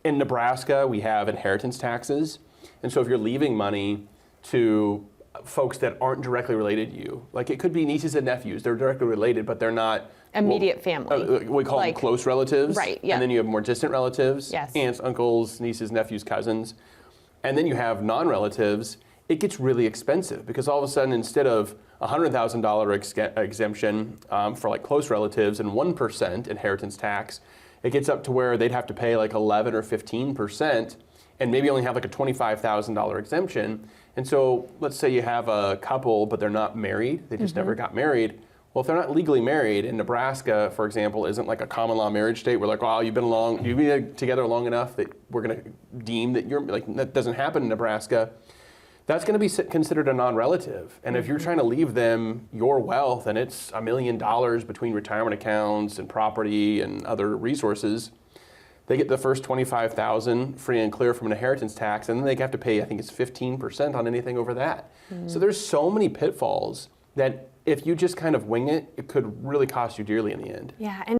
In Nebraska, we have inheritance taxes. And so if you're leaving money to folks that aren't directly related to you, like it could be nieces and nephews, they're directly related, but they're not immediate family. We call them close relatives. Right, yeah. And then you have more distant relatives, yes. aunts, uncles, nieces, nephews, cousins. And then you have non-relatives. It gets really expensive because all of a sudden, instead of $100,000 exemption for like close relatives and 1% inheritance tax, it gets up to where they'd have to pay like 11 or 15% and maybe only have like a $25,000 exemption. And so let's say you have a couple, but they're not married. They just never got married. Well, if they're not legally married, and Nebraska, for example, isn't like a common law marriage state, we're like, oh, you've been together long enough that we're going to deem that you're, like, that doesn't happen in Nebraska. That's going to be considered a non-relative. And if you're trying to leave them your wealth, and it's $1 million between retirement accounts and property and other resources, they get the first $25,000 free and clear from an inheritance tax, and then they have to pay, I think it's 15% on anything over that. So there's so many pitfalls that if you just kind of wing it, it could really cost you dearly in the end. Yeah. And